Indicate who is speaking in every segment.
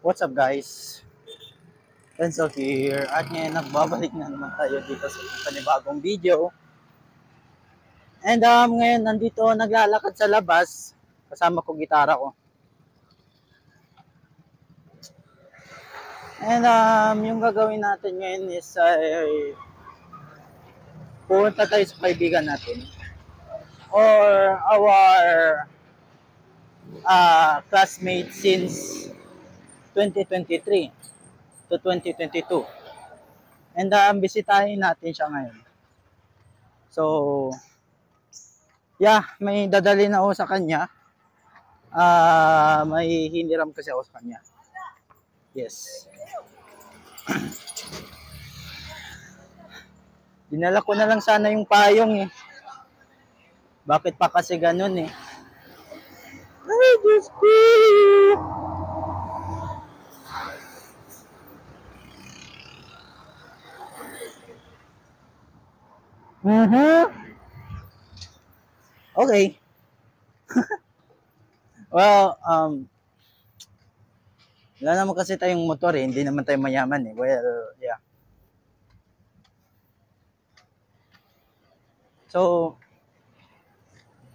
Speaker 1: What's up guys? Renzo here at ngayon nagbabalik na naman tayo dito sa panibagong video. And ngayon nandito naglalakad sa labas kasama ko gitara ko. And yung gagawin natin ngayon is pupunta tayo sa kaibigan natin or our classmate since 2023 to 2022. And bisitahin natin siya ngayon. So, yeah, may dadali na ako sa kanya. May hiniram kasi ako sa kanya. Yes. Dinala ko na lang sana yung payong eh. Bakit pa kasi ganun eh? Ay, Diyos ko! Okay. Well, wala naman kasi tayong motor eh. Hindi naman tayo mayaman eh. Well, yeah. So,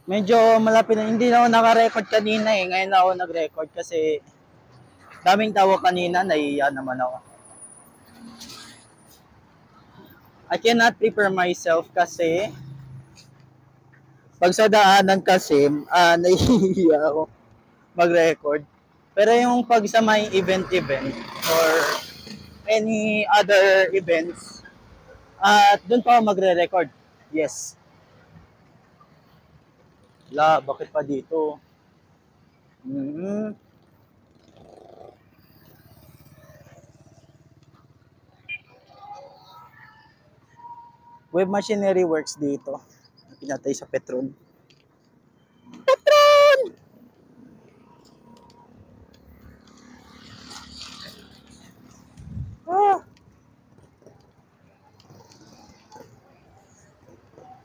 Speaker 1: medyo malapit na. Hindi na ako naka-record kanina eh. Ngayon na ako nag-record kasi daming tawa kanina. Nahiya naman ako. I cannot prepare myself kasi pag sa daanan kasi, nahihiya ako mag-record. Pero yung pag sa may event or any other events, doon pa ako magre-record. Yes. Bakit pa dito? Web machinery works dito. Pinatay sa Petron. Petron!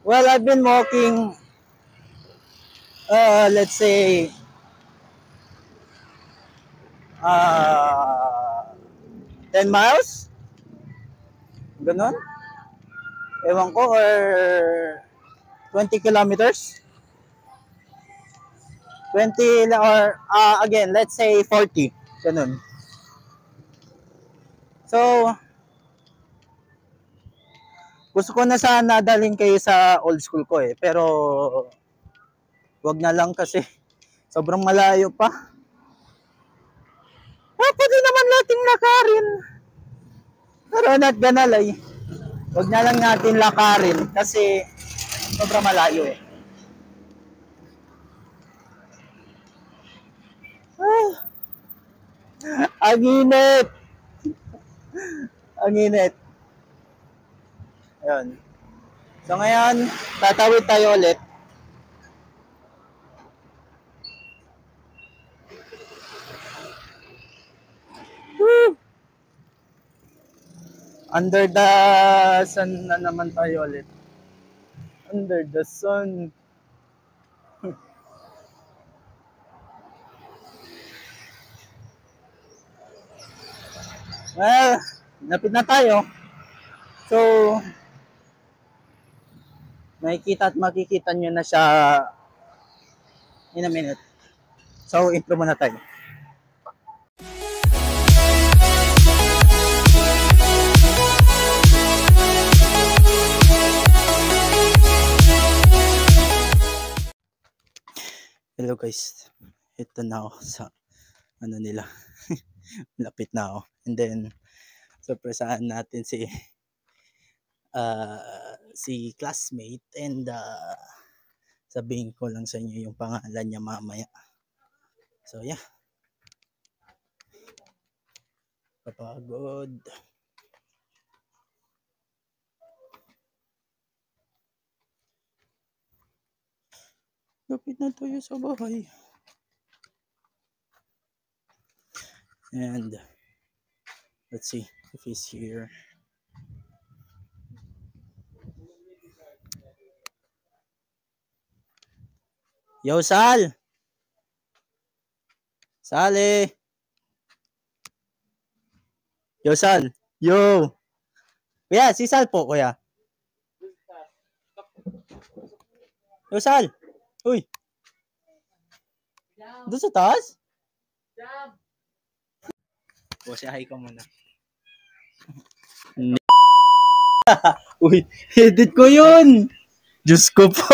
Speaker 1: Well, I've been walking, let's say, 10 miles? Ganon? Ewan ko, or 20 kilometers? 20 or, again, let's say 40. Ganon. So, gusto ko na sana dalhin kayo sa old school ko eh. Pero, wag na lang kasi sobrang malayo pa. Pwede naman nating lakarin. Pero not gonna lie. Wag na lang natin lakarin kasi sobrang malayo eh. Ang init! Ang init. Ayun. So ngayon, tatawid tayo ulit. Woo! Under the sun na naman tayo ulit. Under the sun. Well, napit na tayo. So, makikita at makikita nyo na siya in a minute. So, intro muna tayo. Hello guys. Ito na ako sa ano nila. Lapit na ako. And then, surpresahan natin si classmate and sabihin ko lang sa inyo yung pangalan niya mamaya. So yeah. Kapagod. Lapit na tayo sa bahay. And let's see if he's here. Yo, Sal! Sali! Yo, Sal. Yo. Kuya, si Sal po, kuya. Yo, Sal. Uy. Doon sa taas? O, siya hi ka muna. Uy, edit ko yun. Diyos ko po.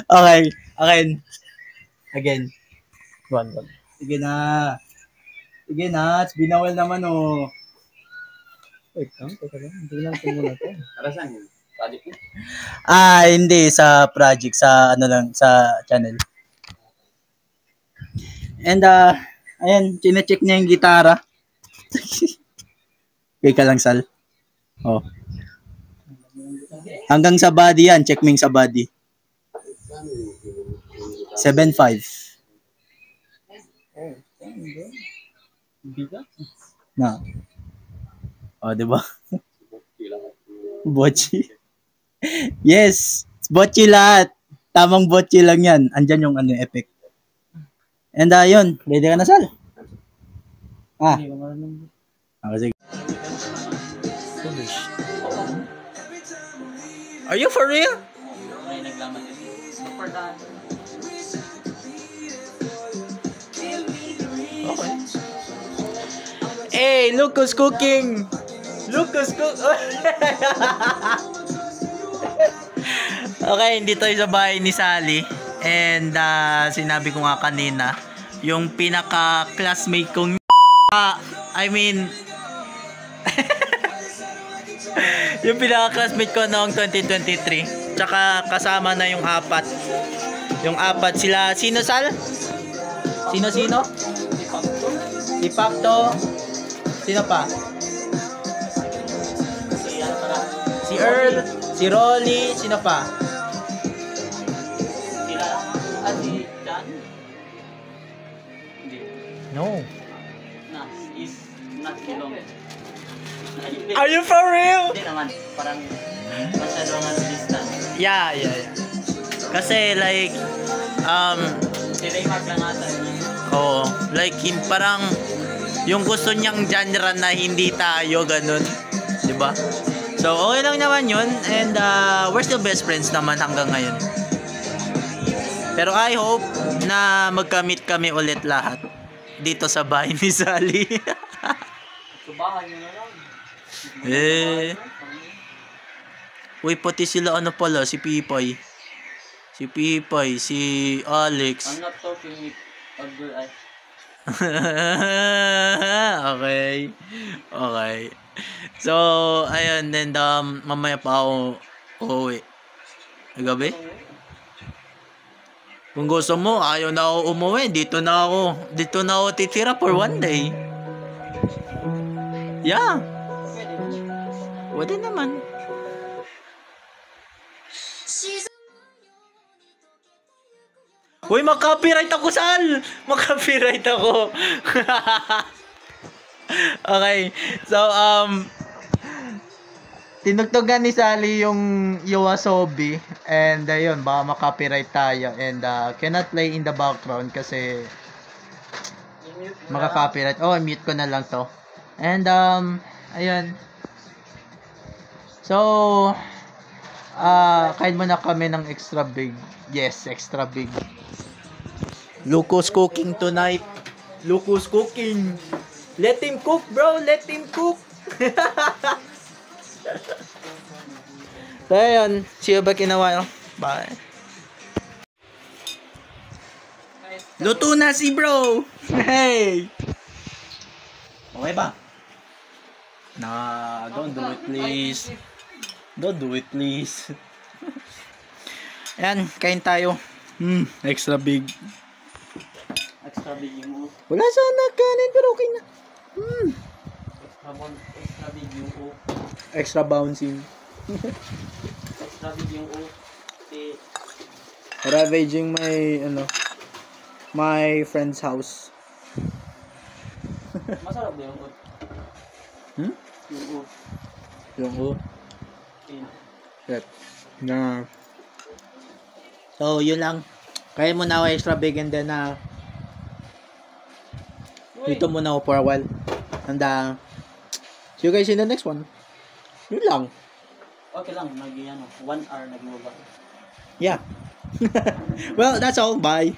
Speaker 1: Okay. Again. One. Sige na. Binawal naman oh. Wait lang. Hindi lang ito muna ito.
Speaker 2: Para saan yun? Project mo?
Speaker 1: Hindi. Sa project. Sa sa channel. And, ayan. Chine-check niya yung gitara. Okay ka lang, Sal. Oh. Hanggang sa body yan. Check mo yung sa body. 7.5. Na. Oh, 'di ba? Bocci. Yes, bocci lahat. Tamang bocci lang 'yan. Andiyan yung effect. And yun, ready ka na, Sal? Sige. Are you for real?
Speaker 2: May naglaman yun. Super daan.
Speaker 1: Okay. Hey, look who's cooking. Okay, hindi tayo sa bahay ni Sally. And sinabi ko nga kanina, yung pinaka-classmate kong yung pinaka-classmate ko noong 2023. Tsaka kasama na yung apat. Yung apat sila, sino, Sal? Sino? Si Pacto. Sino pa? Si Earl, si Rolly, sino pa?
Speaker 2: Si John? Hindi.
Speaker 1: No.
Speaker 2: Is not belong.
Speaker 1: Are you for real?
Speaker 2: Hindi naman. Parang masyadong distant.
Speaker 1: Yeah. Kasi like,
Speaker 2: Si Raymark lang ata.
Speaker 1: like parang yung gusto niyang genre na hindi tayo ganun, 'di ba? So okay lang naman 'yun and we're still best friends naman hanggang ngayon. Pero I hope na magka-meet kami ulit lahat dito sa bahay ni Sally.
Speaker 2: Subahan nyo na lang.
Speaker 1: Uy, pati sila pala, si Pipay. Si Alex.
Speaker 2: I'm not talking with a girl.
Speaker 1: Okay. So, ayun, then mamaya pa ako uuwi. Gabi? Kung gusto mo, ayaw na ako umuwi. Dito na ako titira for one day. Yeah. Pwede naman. Uy, makapiright ako, Sal! Makapiright ako. Okay. So, tinugtugan ni Sally yung Yoasobi. And, ayun, baka makapiright tayo. And, cannot play in the background kasi makaka-copyright. Oh, mute ko na lang to. And, ayun. So, kain muna kami ng extra big. Yes, extra big. Luco's cooking tonight. Luco's cooking. Let him cook, bro. Let him cook. So, ayun. See you back in a while. Bye. Luto na si bro. Hey. Okay ba? Nah, don't do it please. Don't do it please. Ayan, kain tayo. Extra big.
Speaker 2: Extra big yung
Speaker 1: Wala sana kanin pero okay na.
Speaker 2: extra big yung
Speaker 1: Extra bouncing.
Speaker 2: extra big yung si
Speaker 1: Ravaging my friend's house.
Speaker 2: masarap ba yung
Speaker 1: Yung Shit. Na. So, yun lang. Kaya mo na ako extra big and then
Speaker 3: Dito muna ako for a while. And see you guys in the next one. Yun lang.
Speaker 2: Okay lang, 1 hour nagmubang.
Speaker 3: Yeah. Well, that's all. Bye.